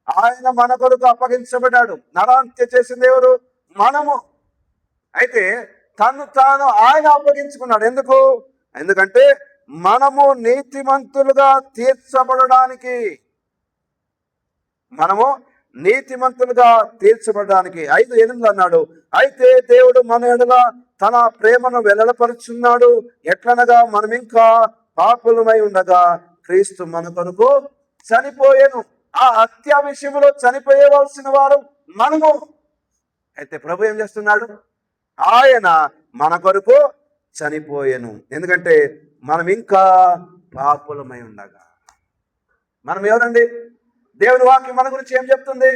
ఆయన మన కొరకు అప్పగించబడ్డాడు. నరహత్య చేసింది ఎవరు? మనము. అయితే తాను ఆయన అప్పగించుకున్నాడు. ఎందుకంటే మనము నీతిమంతులుగా తీర్చబడడానికి, మనము నీతిమంతులుగా తీర్చబడడానికి. 5:8 అన్నాడు, అయితే దేవుడు మన ఎడల తన ప్రేమను వెల్లడిపరుచున్నాడు, ఎట్లనగా మనం ఇంకా పాపులమై ఉండగా క్రీస్తు మన కొరకు చనిపోయేను. ఆ హత్య విషయంలో చనిపోయేవలసిన వారు మనము. అయితే ప్రభు ఏం చేస్తున్నాడు? ఆయన మన కొరకు చనిపోయేను. ఎందుకంటే మనం ఇంకా పాపులమై ఉండగా. మనం ఎవరండి? దేవుని వాక్యం మన గురించి ఏం చెప్తుంది?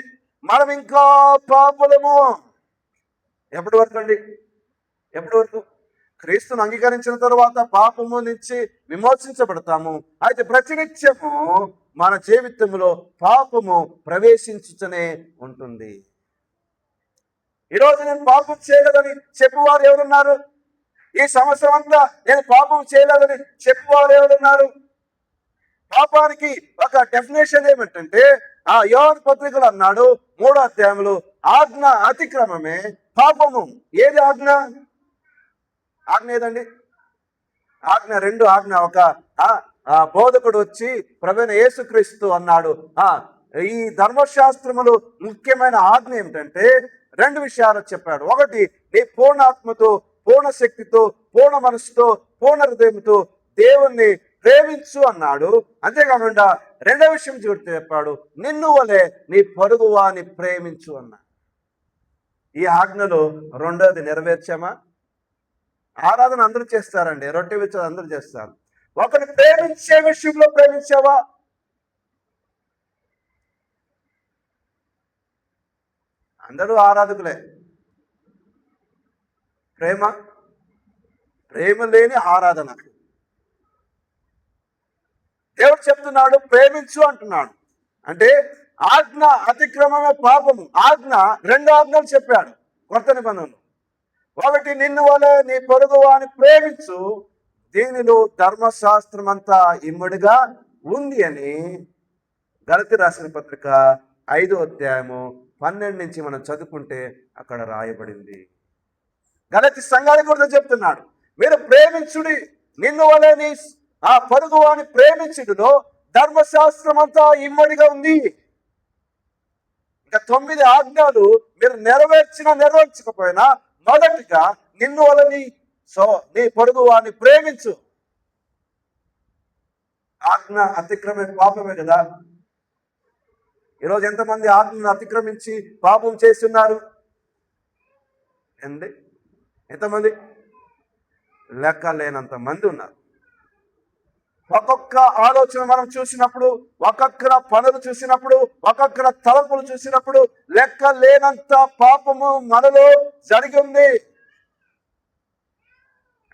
మనం ఇంకా పాపులము. ఎప్పటి వరకు అండి? ఎప్పటి వరకు? క్రీస్తును అంగీకరించిన తరువాత పాపము నుంచి విమోచించబడతాము. అయితే ప్రతినిత్యము మన జీవితంలో పాపము ప్రవేశించుతూనే ఉంటుంది. ఈరోజు నేను పాపం చేయలేదని చెప్పువారు ఎవరున్నారు? ఈ సంవత్సరం అంతా నేను పాపం చేయలేదని చెప్పువారు ఎవరున్నారు? పాపానికి ఒక డెఫినేషన్ ఏమిటంటే, ఆ యోహాను పత్రికలు అన్నాడు 3వ అధ్యాయంలో, ఆజ్ఞ అతిక్రమమే పాపము. ఏది ఆజ్ఞ? ఆజ్ఞ ఏదండి? ఆజ్ఞ 2 ఆజ్ఞ. ఒక బోధకుడు వచ్చి ప్రభువైన యేసుక్రీస్తు అన్నాడు, ఈ ధర్మశాస్త్రములు ముఖ్యమైన ఆజ్ఞ ఏమిటంటే 2 విషయాలు చెప్పాడు. ఒకటి, నీ పూర్ణాత్మతో, పూర్ణ శక్తితో, పూర్ణ మనసుతో, పూర్ణ హృదయంతో దేవుణ్ణి ప్రేమించు అన్నాడు. అంతేకాకుండా 2వ విషయం చెప్పాడు, నిన్ను వలె నీ పొరుగువాని ప్రేమించు అన్నాడు. ఈ ఆజ్ఞలో 2వది నెరవేర్చామా? ఆరాధన అందరూ చేస్తారండి, రొట్టె విచ్చలు అందరూ చేస్తారు. ఒకరిని ప్రేమించే విషయంలో ప్రేమించావా? అందరూ ఆరాధకులే. ప్రేమ లేని ఆరాధన. దేవుడు చెప్తున్నాడు ప్రేమించు అంటున్నాడు. అంటే ఆజ్ఞ అతిక్రమమే పాపము. ఆజ్ఞ 2 ఆజ్ఞలు చెప్పాడు కొత్త నిబంధనలు. ఒకటి, నిన్ను వలె నీ పొరుగువాని ప్రేమించు. దీనిలో ధర్మశాస్త్రం అంతా ఇమ్మడిగా ఉంది అని గలతీ రాసిన పత్రిక 5వ అధ్యాయము 12 నుంచి మనం చదువుకుంటే అక్కడ రాయబడింది. గలతీ సంఘానికి కూడా చెప్తున్నాడు, మీరు ప్రేమించుడి, నిన్ను వలె నీ ఆ పొరుగువాని ప్రేమించుడిలో ధర్మశాస్త్రం అంతా ఇమ్మడిగా ఉంది. ఇంకా 9 ఆజ్ఞలు మీరు నెరవేర్చకపోయినా మొదటిగా నిన్ను వలని సో నీ పొరుగు వాడిని ప్రేమించు. ఆజ్ఞ అతిక్రమే పాపమే కదా. ఈరోజు ఎంతమంది ఆజ్ఞను అతిక్రమించి పాపం చేస్తున్నారు ఏంటి? ఎంతమంది? లెక్క లేనంత మంది ఉన్నారు. ఒక్కొక్క ఆలోచన మనం చూసినప్పుడు, ఒక్కొక్క పనులు చూసినప్పుడు, ఒక్కొక్క తలంపులు చూసినప్పుడు లెక్క లేనంత పాపము మనలో జరిగి ఉంది.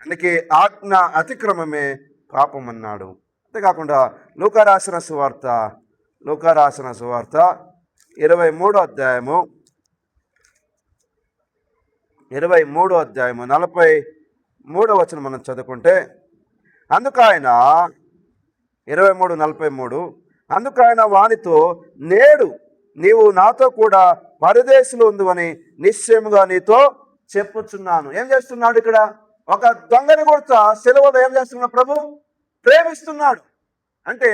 అందుకే ఆజ్ఞ అతిక్రమమే పాపం అన్నాడు. అంతేకాకుండా లూకా రాసిన సువార్త 23వ అధ్యాయము 43వ వచనం మనం చదువుకుంటే, అందుకాయన 23:43 అందుకాయన వానితో, నేడు నీవు నాతో కూడా పరదేశంలో ఉందని నిశ్చయముగా నీతో చెప్పుచున్నాను. ఏం చేస్తున్నాడు ఇక్కడ? ఒక దొంగని కొడుతా సిలువలో ఏం చేస్తున్నాడు? ప్రభు ప్రేమిస్తున్నాడు. అంటే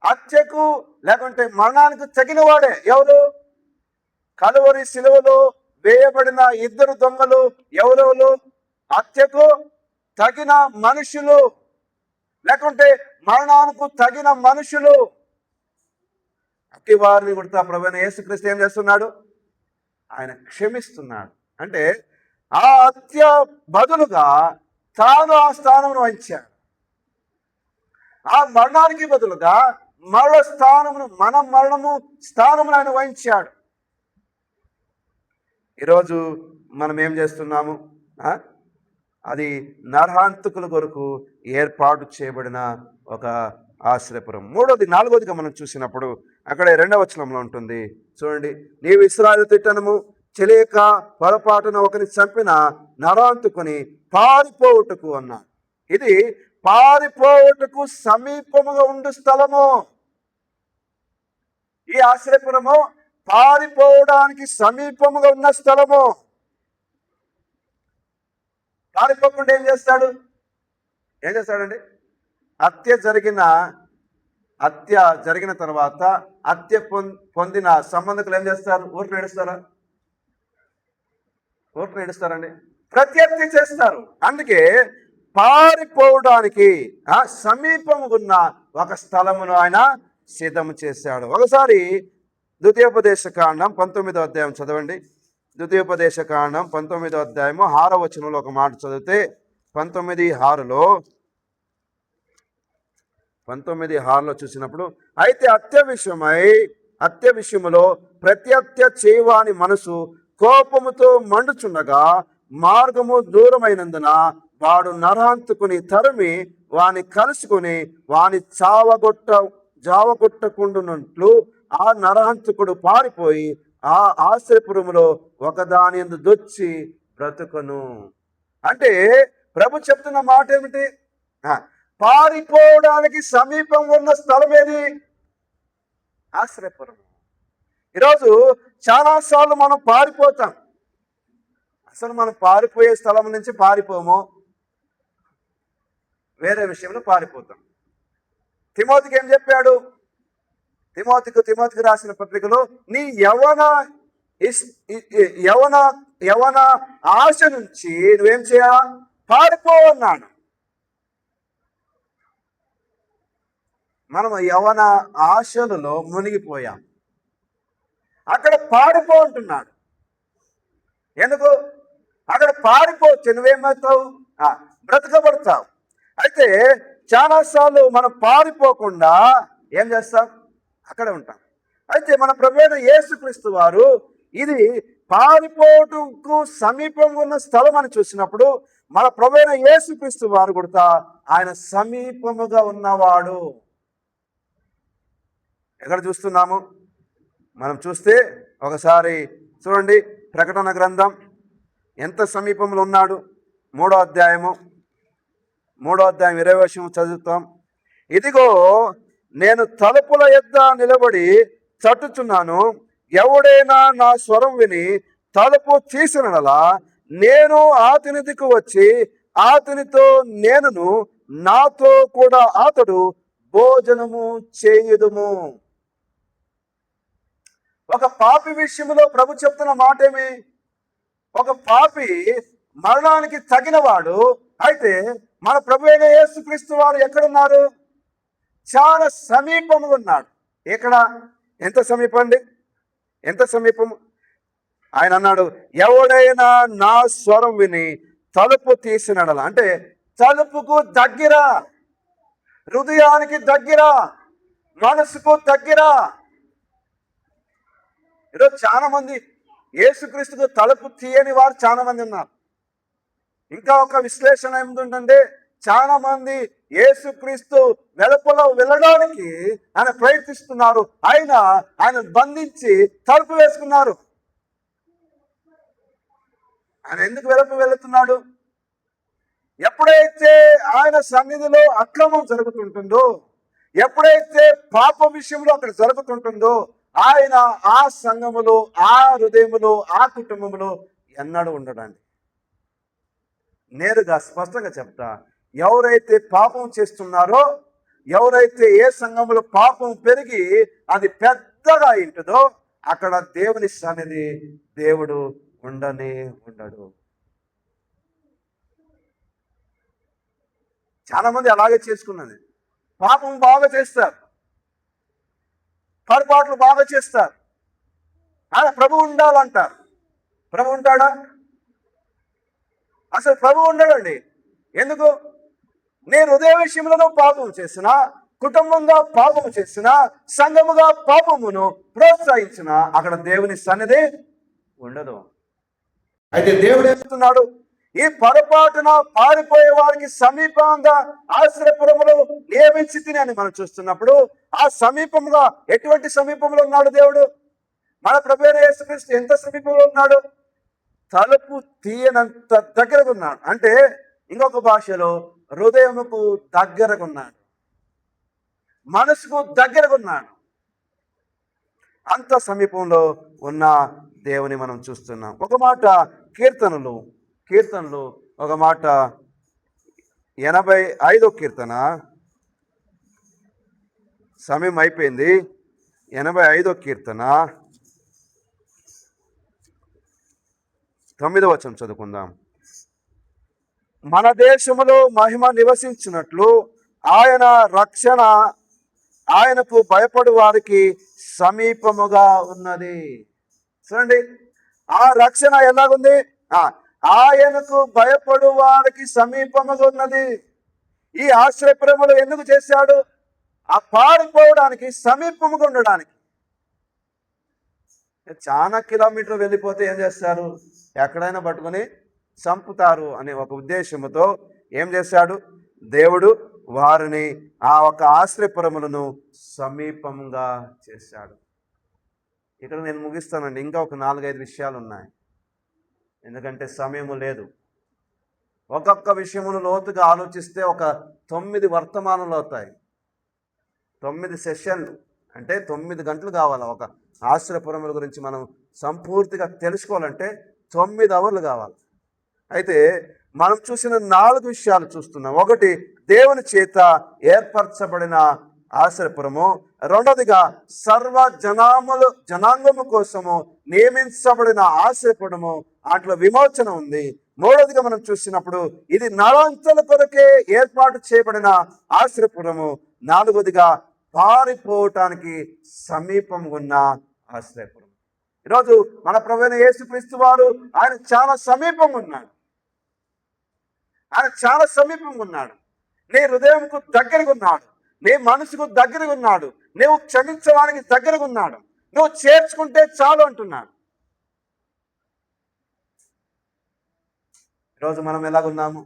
హత్యకు లేకుంటే మరణానికి తగిన వాడే ఎవరు? కలువరి సిలువలో వేయబడిన ఇద్దరు దొంగలు ఎవరెవరు? హత్యకు తగిన మనుషులు, లేకుంటే మరణానికి తగిన మనుషులు. అట్టి వారిని కూడా ప్రభువైన యేసుక్రీస్తు ఏం చేస్తున్నాడు? ఆయన క్షమిస్తున్నాడు. అంటే ఆ హత్య బదులుగా తాను ఆ స్థానమును వహించాడు. ఆ మరణానికి బదులుగా మరణ స్థానమును, మన మరణము స్థానమును ఆయన వహించాడు. ఈరోజు మనం ఏం చేస్తున్నాము? అది నరహంతకుల కొరకు ఏర్పాటు చేయబడిన ఒక ఆశ్రయపురం. 4వదిగా మనం చూసినప్పుడు అక్కడ 2వ వచనంలో ఉంటుంది చూడండి. నీవు ఇశ్రాయేలు తిట్టనము తెలియక పొరపాటున ఒకరిని చంపిన నరహంతకుని పారిపోవుటకు అన్నాడు. ఇది పారిపోవుటకు సమీపముగా ఉండు స్థలము. ఈ ఆశ్రయపురము పారిపోవడానికి సమీపముగా ఉన్న స్థలము. పారిపోకుండా ఏం చేస్తాడండి? హత్య జరిగిన తర్వాత హత్య పొందిన సంబంధికులు ఏం చేస్తారు? ఊరికి ఏడుస్తారండి, ప్రత్యర్థి చేస్తారు. అందుకే పారిపోవడానికి సమీపముగా ఉన్న ఒక స్థలమును ఆయన సిద్ధం చేశాడు. ఒకసారి ద్వితీయోపదేశకాండం 19వ అధ్యాయం చదవండి. ద్వితీయోపదేశకాండం 19వ అధ్యాయము 6వ వచనంలో ఒక మాట చదివితే, 19:6లో చూసినప్పుడు, అయితే హత్య విషయములో ప్రత్యర్థ చేయవాని మనసు కోపముతో మండుచుండగా మార్గము దూరమైనందున వాడు నరహంతకుని తరిమి వాని కలుసుకుని వాని జావగొట్టకుండునట్లు ఆ నరహంతకుడు పారిపోయి ఆ ఆశ్రయపురములో ఒకదాని యందు దొచ్చి బ్రతుకును. అంటే ప్రభు చెప్తున్న మాట ఏమిటి? పారిపోవడానికి సమీపంగా ఉన్న స్థలం ఏది? ఆశ్రయపురం. ఈరోజు చాలాసార్లు మనం పారిపోతాం. అసలు మనం పారిపోయే స్థలం నుంచి పారిపోము, వేరే విషయంలో పారిపోతాం. తిమోతికి ఏం చెప్పాడు? తిమోతికి రాసిన పత్రికలో, నీ యవన ఆశ నుంచి నువ్వేం చేయాలా? పారిపో అన్నాడు. మనం యవన ఆశలలో మునిగిపోయాం. అక్కడ పారిపో అంటున్నాడు. ఎందుకు? అక్కడ పారిపోవచ్చు, నువ్వేమవుతావు? బ్రతకబడతావు. అయితే చాలాసార్లు మనం పారిపోకుండా ఏం చేస్తాం? అక్కడే ఉంటాం. అయితే మన ప్రభువైన యేసుక్రీస్తు వారు ఇది పారిపోటుకు సమీపంగా ఉన్న స్థలం అని చూసినప్పుడు, మన ప్రభువైన యేసుక్రీస్తు వారు కూడా ఆయన సమీపముగా ఉన్నవాడు. ఎక్కడ చూస్తున్నాము? మనం చూస్తే ఒకసారి చూడండి, ప్రకటన గ్రంథం ఎంత సమీపంలో ఉన్నాడు. 3వ అధ్యాయం 20వ వచనం చదువుతాం. ఇదిగో నేను తలుపుల యొద్ద నిలబడి తట్టుచున్నాను. ఎవడైనా నా స్వరం విని తలుపు తీసినలా నేను అతనిదికి వచ్చి అతనితో నేనును నాతో కూడా అతడు భోజనము చేయుదుము. ఒక పాపి విషయంలో ప్రభు చెప్తున్న మాట ఏమి? ఒక పాపి మరణానికి తగినవాడు. అయితే మన ప్రభు అయిన యేసుక్రీస్తు వారు ఎక్కడున్నారు? చాలా సమీపంగా ఉన్నాడు. ఎక్కడ? ఎంత సమీపం అండి? ఎంత సమీపము? ఆయన అన్నాడు, ఎవడైనా నా స్వరం విని తలుపు తీసినడల, అంటే తలుపుకు దగ్గర, హృదయానికి దగ్గర, మనసుకు దగ్గర. ఈరోజు చాలా మంది యేసుక్రీస్తుకు తలుపు తీయని వారు చాలా మంది ఉన్నారు. ఇంకా ఒక విశ్లేషణ ఏమిటంటే, చాలా మంది యేసుక్రీస్తు వెలుపల వెళ్ళడానికి ఆయన ప్రయత్నిస్తున్నారు, ఆయన బంధించి తలుపు వేసుకున్నారు. ఆయన ఎందుకు వెళుతున్నాడు? ఎప్పుడైతే ఆయన సన్నిధిలో అక్రమం జరుగుతుంటుందో, ఎప్పుడైతే పాప విషయంలో అక్కడ జరుగుతుంటుందో, ఆయన ఆ సంఘములో, ఆ హృదయములో, ఆ కుటుంబంలో ఎన్నడూ ఉండడండి. నేరుగా స్పష్టంగా చెప్తా, ఎవరైతే పాపం చేస్తున్నారో, ఎవరైతే ఏ సంఘంలో పాపం పెరిగి అది పెద్దగా ఉంటుందో, అక్కడ దేవుని సన్నిధి దేవుడు ఉండనే ఉండడు. చాలా మంది అలాగే చేసుకున్నది. పాపం బాగా చేస్తారు, పొరపాట్లు బాగా చేస్తారు. ప్రభు ఉండాలంటారు. ప్రభు ఉంటాడా? అసలు ప్రభు ఉండడండి. ఎందుకు? నేను హృదయ విషయంలో పాపం చేసిన, కుటుంబంగా పాపము చేసిన, సంఘముగా పాపమును ప్రోత్సహించిన, అక్కడ దేవుని సన్నిధి ఉండదు. అయితే దేవుడు ఏస్తున్నాడు, ఈ పొరపాటున పారిపోయే వారికి సమీపంగా ఆశ్రయపురములో నియమించి తిని అని మనం చూస్తున్నప్పుడు, ఆ సమీపంగా ఎటువంటి సమీపంలో ఉన్నాడు దేవుడు? మన ప్రభువైన యేసుక్రీస్తు ఎంత సమీపంలో ఉన్నాడు? తలుపు తీయనంత దగ్గరగా ఉన్నాడు. అంటే ఇంకొక భాషలో హృదయముకు దగ్గరగా ఉన్నాడు, మనసుకు దగ్గరగా ఉన్నాడు. అంత సమీపంలో ఉన్న దేవుని మనం చూస్తున్నాం. ఒక మాట కీర్తనలు ఒక మాట 85వ కీర్తన, సమయం అయిపోయింది. 85వ కీర్తన 9వ వచనం చదువుకుందాం. మన దేశములో మహిమ నివసించినట్లు ఆయన రక్షణ ఆయనకు భయపడు వారికి సమీపముగా ఉన్నది. చూడండి, ఆ రక్షణ ఎలాగుంది? ఆయనకు భయపడు వారికి సమీపముగా ఉన్నది. ఈ ఆశ్రయపురములు ఎందుకు చేశాడు? ఆ పారిపోవడానికి, సమీపముగా ఉండడానికి. చాలా కిలోమీటర్లు వెళ్ళిపోతే ఏం చేస్తారు? ఎక్కడైనా పట్టుకొని చంపుతారు అనే ఒక ఉద్దేశంతో ఏం చేశాడు దేవుడు? వారిని ఆ ఒక ఆశ్రయపురములను సమీపంగా చేశాడు. ఇక్కడ నేను ముగిస్తానండి. ఇంకా ఒక 4-5 విషయాలు ఉన్నాయి, ఎందుకంటే సమయము లేదు. ఒక్కొక్క విషయమును లోతుగా ఆలోచిస్తే ఒక 9 వర్తమానాలు అవుతాయి. 9 సెషన్లు అంటే 9 గంటలు కావాలి. ఒక ఆశ్రయపురముల గురించి మనం సంపూర్తిగా తెలుసుకోవాలంటే 9 అవర్లు కావాలి. అయితే మనం చూసిన 4 విషయాలు చూస్తున్నాం. ఒకటి, దేవుని చేత ఏర్పరచబడిన ఆశ్రయపురము. రెండవదిగా సర్వ జనాంగము కోసము నియమించబడిన ఆశ్రయపురము, అట్లా విమోచన ఉంది. మూడవదిగా మనం చూసినప్పుడు ఇది నరాంతల కొరకే ఏర్పాటు చేయబడిన ఆశ్రయపురము. నాలుగవదిగా పారిపోవటానికి సమీపంగా ఉన్న ఆశ్రయపురం. ఈరోజు మన ప్రభువైన యేసుక్రీస్తు వారు ఆయన చాలా సమీపంగా ఉన్నాడు. ఆయన చాలా సమీపంగా ఉన్నాడు. నీ హృదయంకు దగ్గరగా ఉన్నాడు, నీ మనసుకు దగ్గరగా ఉన్నాడు, నువ్వు క్షమించడానికి దగ్గరగా ఉన్నాడు, నువ్వు చేర్చుకుంటే చాలు అంటున్నాడు. ఈరోజు మనం ఎలాగున్నామండి?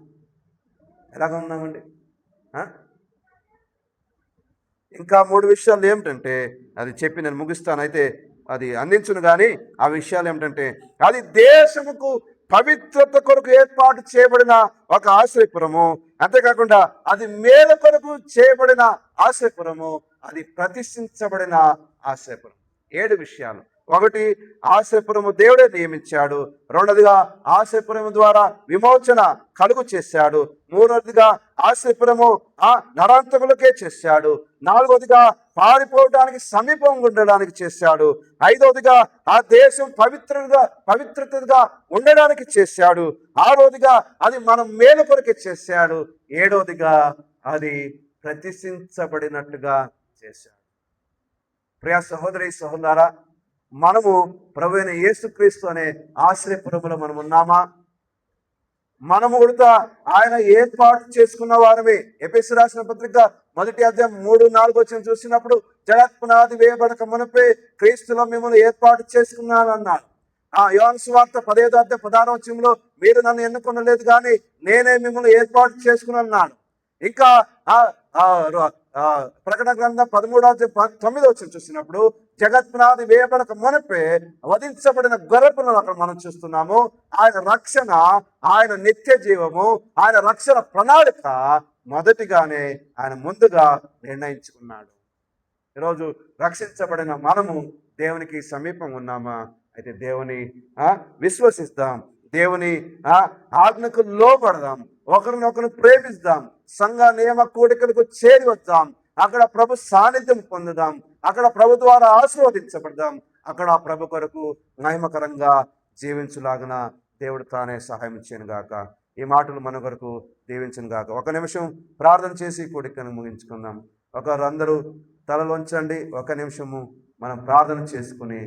ఇంకా 3 విషయాలు ఏమిటంటే, అది చెప్పి నేను ముగిస్తాను, అయితే అది అందించును. కానీ ఆ విషయాలు ఏమిటంటే, అది దేశముకు పవిత్రత కొరకు ఏర్పాటు చేయబడిన ఒక ఆశ్రయపురము. అంతేకాకుండా అది మేలు కొరకు చేయబడిన ఆశ్రయపురము, అది ప్రతిష్ఠించబడిన ఆశ్రయపురం. 7 విషయాలు. ఒకటి, ఆశ్రయపురము దేవుడే నియమించాడు. రెండవదిగా ఆశ్రయపురము ద్వారా విమోచన కలుగు చేశాడు. మూడవదిగా ఆశ్రయపురము నరాంతకులకే చేశాడు. నాలుగవదిగా పారిపోవడానికి సమీపంగా ఉండడానికి చేశాడు. ఐదవదిగా ఆ దేశం పవిత్రతగా ఉండడానికి చేశాడు. ఆరవదిగా అది మనం మేలు కొరకే చేశాడు. ఏడవదిగా అది ప్రతిష్ఠించబడినట్టుగా చేశాడు. ప్రియ సహోదరి సహోదరా, మనము ప్రభువైన యేసుక్రీస్తు అనే ఆశ్రయపురములో మనం ఉన్నామా? మనము కూడా ఆయన ఏర్పాటు చేసుకున్న వారమే. ఎఫెసీ రాసిన పత్రిక 1 అధ్యాయం 3-4 వచనం చూసినప్పుడు, జగత్పునాది వేయబడక మునుపే క్రీస్తులో మిమ్మల్ని ఏర్పాటు చేసుకున్నానన్నాడు. యోహాను సువార్త 15వ అధ్యాయం 16వ వచనంలో, మీరు నన్ను ఎన్నుకొనలేదు కానీ నేనే మిమ్మల్ని ఏర్పాటు చేసుకున్నాను. ఇంకా ప్రకటన గ్రంథం 13వ అధ్యాయం 9వ వచనం చూసినప్పుడు, జగత్పునాది వేయబడక మునిపే వధించబడిన గొర్రెపిల్లను అక్కడ మనం చూస్తున్నాము. ఆయన రక్షణ, ఆయన నిత్య జీవము, ఆయన రక్షణ ప్రణాళిక మొదటిగానే ఆయన ముందుగా నిర్ణయించుకున్నాడు. ఈరోజు రక్షించబడిన మనము దేవునికి సమీపం ఉన్నామా? అయితే దేవుని విశ్వసిస్తాం, దేవుని ఆజ్ఞకు లోబడదాం, ఒకరినొకరు ప్రేమిస్తాం, సంఘ నియమ కూడికలకు చేరి వద్దాం, అక్కడ ప్రభు సాన్నిధ్యం పొందుదాం, అక్కడ ప్రభు ద్వారా ఆశీర్వదించబడదాం, అక్కడ ప్రభు కొరకు మహిమకరంగా జీవించులాగన దేవుడు తానే సహాయం చేయను గాక. ఈ మాటలు మన కొరకు దీవించను గాక. ఒక నిమిషం ప్రార్థన చేసి కూడికను ముగించుకుందాం. ఒకరందరూ తలలోంచండి. ఒక నిమిషము మనం ప్రార్థన చేసుకుని